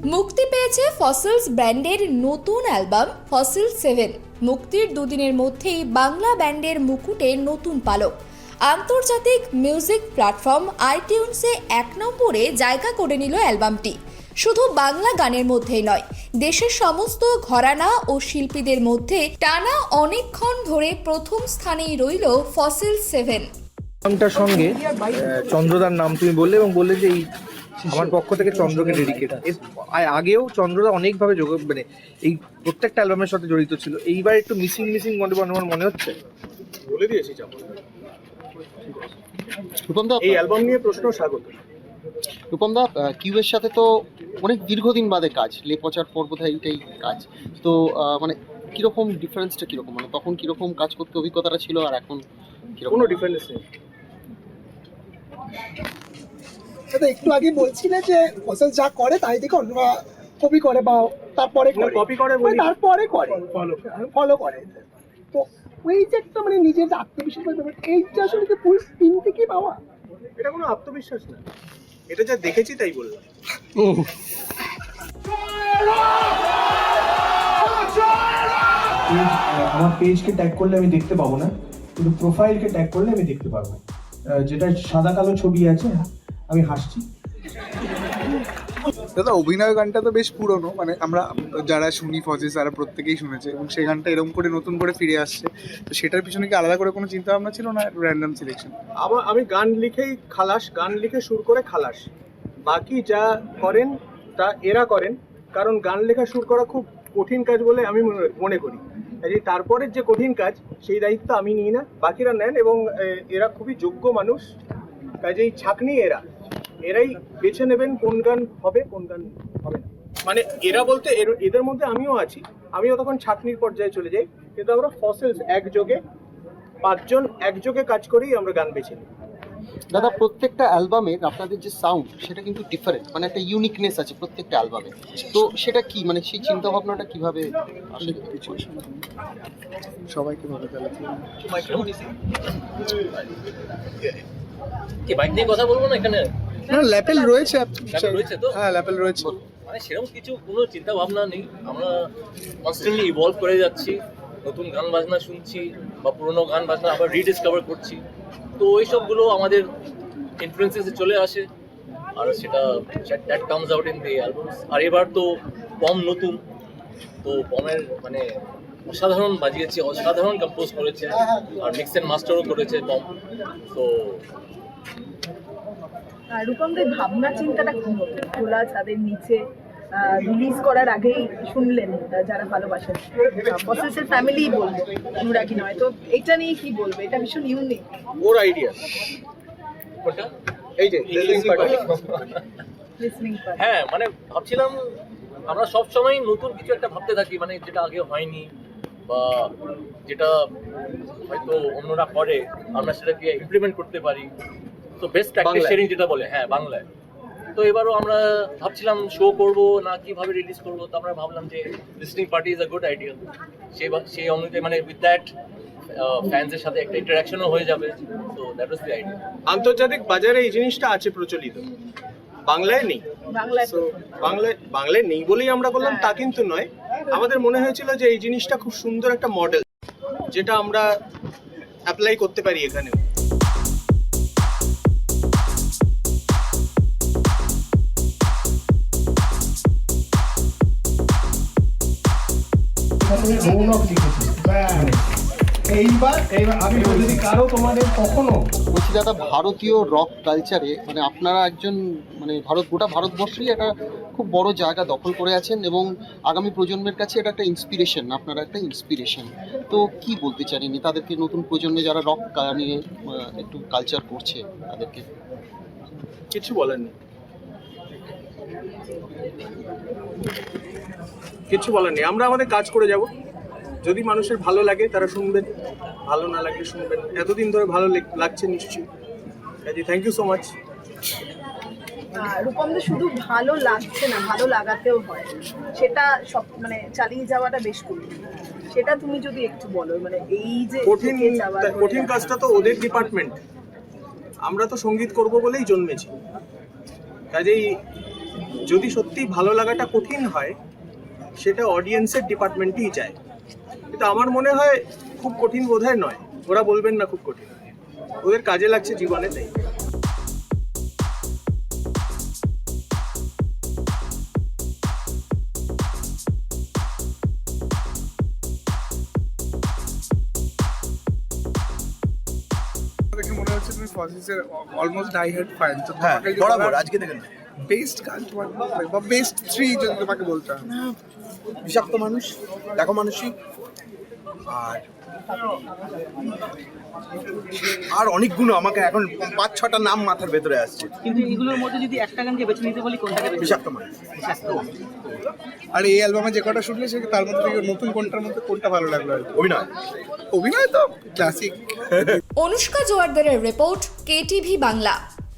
মুক্তি পেয়েছে ফসিলস ব্র্যান্ডের নতুন অ্যালবাম ফসিল 7। মুক্তির দুদিনের মধ্যেই বাংলা ব্যান্ডের মুকুটে নতুন পালক। আন্তর্জাতিক মিউজিক প্ল্যাটফর্ম আইটিউনসে 1 নম্বরে জায়গা করে নিল অ্যালবামটি। শুধু বাংলা গানের মধ্যেই নয়, দেশের সমস্ত ঘরানা ও শিল্পীদের মধ্যে টানা অনেকক্ষণ ধরে প্রথম স্থানেই রইল ফসিল 7। নামটার সঙ্গে চন্দ্রদার নাম তুমি বললে এবং বললে যে এই আমার পক্ষ থেকে চন্দ্রকে ডেডিকেট। আগেও চন্দ্রদা অনেকভাবে মানে এই প্রত্যেকটা অ্যালবামের সাথে জড়িত ছিল। এইবার একটু মিসিং আমার মনে হচ্ছে। বলে দিয়েছি রূপমদা, এই অ্যালবাম নিয়ে প্রশ্ন স্বাগত। রূপমদা, কিউয়ের সাথে তো অনেক দীর্ঘদিন বাদে কাজ, লেপচার পর বোধহয় এইটাই কাজ। তো মানে কিরকম ডিফারেন্সটা কিরকম, মানে তখন কিরকম কাজ করতে অভিজ্ঞতাটা ছিল আর এখন কোনো ডিফারেন্স নেই। একটু আগে বলছিলে যে ফসল যা করে তাই দেখে অন্যরা কপি করে বা তারপরে কপি করে তারপরে করে ফলো করে। তো ওই যে একটা মানে নিজের আত্মবিশ্বাস, এইটা আসলে কি ফুল টিম থেকে পাওয়া? এটা কোনো আত্মবিশ্বাস না, এটা যা দেখেছি তাই বললাম। আমার পেজকে ট্যাগ করলে আমি দেখতে পাবো না, কিন্তু প্রোফাইলকে ট্যাগ করলে আমি দেখতে পাবো। যেটা সাদা কালো ছবি আছে, আমি হাসছি। দাদা, অভিনয় গানটা তো বেশ পুরনো, মানে আমরা যারা শুনি ফজিস তারা প্রত্যেকেই শুনেছে, এবং সেই গানটা এরকম করে নতুন করে ফিরে আসছে। তো সেটার পিছনে কি আলাদা করে কোনো চিন্তা ভাবনা ছিল না, র্যান্ডম সিলেকশন? আমি গান লিখেই খালাস, গান লিখে সুর করে খালাস। বাকি যা করেন তা এরা করেন, কারণ গান লেখা সুর করা খুব কঠিন কাজ বলে আমি মনে করি। কাজেই তারপরের যে কঠিন কাজ সেই দায়িত্ব আমি নিই না, বাকিরা নেন, এবং এরা খুবই যোগ্য মানুষ। কাজেই ছাঁকনি এরাই বেছে নেবেন কোন গান হবে কোন গান হবে না। মানে এরা বলতে এদের মধ্যে আমিও আছি, আমিও তখন ছাঁকনির পর্যায়ে চলে যাই। কিন্তু আমরা ফসিলস একযোগে 5 জন একযোগে কাজ করেই আমরা গান বেছে নিই। দাদা, প্রত্যেকটা অ্যালবামের আপনাদের যে সাউন্ড সেটা কিন্তু ডিফারেন্ট, মানে একটা ইউনিকনেস আছে প্রত্যেকটা অ্যালবামে। তো সেটা কি, মানে সেই চিন্তা ভাবনাটা কিভাবে সবাইকে ভালো চালাচ্ছে। কি বাইক নিয়ে কথা বলবো না এখানে? না, ল্যাপেল রয়েছে। তো হ্যাঁ, ল্যাপেল রয়েছে। মানে সেরকম কিছু কোনো চিন্তা ভাবনা নেই, আমরা কনস্ট্যান্টলি ইভলভ করে যাচ্ছি, নতুন গান বাজনা শুনছি বা পুরোনো গান বাজনা আবার রিডিসকভার করছি। তো ওই সবগুলো আমাদের ইনফ্লুয়েন্সেসে চলে আসে, আর সেটা that comes out in the albums. আর এবার তো পম নতুন, তো পমের মানে অসাধারণ বাজিয়েছে, অসাধারণ কম্পোজ করেছে, আর মিক্স অ্যান্ড মাস্টারও করেছে পম। তো রূপমদের ভাবনা চিন্তাটা কি হতো খোলা ছাদের নিচে রিলিজ করার আগেই শুনলেন যারা ভালোবাসেন, ফসিলসের ফ্যামিলি বলবে, অনুরাগী নয়, তো এটা নিয়ে কি বলবে? এটা ভীষণ ইউনিক ওর আইডিয়া। ওটা এই যে লিসনিং পার্ট। হ্যাঁ, মানে ভাবছিলাম আমরা সব সময় নতুন কিছু একটা ভাবতে থাকি, মানে যেটা আগে হয়নি বা যেটা হয়তো অন্যরা করে আমরা সেটাকে ইমপ্লিমেন্ট করতে পারি। তো বেস্ট প্র্যাকটিস শেয়ারিং যেটা বলে, হ্যাঁ বাংলায়। তো এবারও আমরা ভাবছিলাম শো করব না কিভাবে রিলিজ করব, তো আমরা ভাবলাম যে listening party is a good idea. সেই অনুযায়ী মানে উইথ দ্যাট ফ্যান্সের সাথে একটা ইন্টারাকশনও হয়ে যাবে। তো দ্যাট ওয়াজ দ্য আইডিয়া। আন্তর্জাতিক বাজারে এই জিনিসটা আছে প্রচলিত, বাংলায় নেই। বাংলায় নেই বলেই আমরা বললাম তা কিন্তু নয়। আমাদের মনে হয়েছিল যে এই জিনিসটা খুব সুন্দর একটা মডেল, যেটা আমরা অ্যাপ্লাই করতে পারি এখানেও। রৌনক লিখেছি। এইবার আমি যদি কারো তোমাদের কখনো বলছি, দাদা, ভারতীয় রক কালচারে মানে আপনারা একজন মানে গোটা ভারতবর্ষেই একটা খুব বড় জায়গা দখল করে আছেন, এবং আগামী প্রজন্মের কাছে এটা একটা ইন্সপিরেশন, আপনারা একটা ইন্সপিরেশন। তো কি বলতে চান তাদেরকে, নতুন প্রজন্মে যারা রক নিয়ে একটু কালচার করছে তাদেরকে? কিছু বলার নেই, কিছু বলার নেই। আমরা আমাদের কাজ করে যাব, যদি মানুষের ভালো লাগে তারা শুনবেন, ভালো না লাগলে শুনবেন। এতদিন ধরে ভালো লাগছে নিশ্চয়ই। কাজে থ্যাংক ইউ সো মাচ। রূপমদের শুধু ভালো লাগছে না, ভালো লাগাতেও হয়, সেটা সব মানে চালিয়ে যাওয়াটা বেশ কঠিন। সেটা তুমি যদি একটু বলো, মানে এই যে কঠিন কাজটা তো ওদের ডিপার্টমেন্ট, আমরা তো সঙ্গীত করব বলেই জন্মেছি। কাজেই যদি সত্যি ভালো লাগাটা কঠিন হয় সেটা অডিয়েন্সের ডিপার্টমেন্টই চায়, কিন্তু আমার মনে হয় খুব কঠিন বোধহয় নয়, ওরা বলবেন না খুব কঠিন, ওদের কাজে লাগছে জীবনে তাই। দেখে মনে হচ্ছে তুমি ফসিলসের অলমোস্ট ডাই হার্ড ফ্যান। তো হ্যাঁ, তোমাকে যদি বরাবর, বলা আজকে দেখেন বেস্ট গান তোমার বা বেস্ট 3 যদি তোমাকে বলতে হয়। বিষাক্ত মানুষ, দেখো মানুষই, আর অনেকগুলো আমাকে এখন 5-6টা নাম মাথার ভেতরে আসছে। কিন্তু এগুলোর মধ্যে যদি একটা গানকে বেছে নিতে বলি কোনটাকে বেছে বিষাক্ত মানুষ। আর এই অ্যালবামে যে কটা শুনলে সে তার মধ্যে থেকে নতুন কোনটার মধ্যে কোনটা ভালো লাগলো? অভিনয় অভিনয় তো ক্লাসিক। অনুষ্কা জোয়ারদারের রিপোর্ট, KTV বাংলা।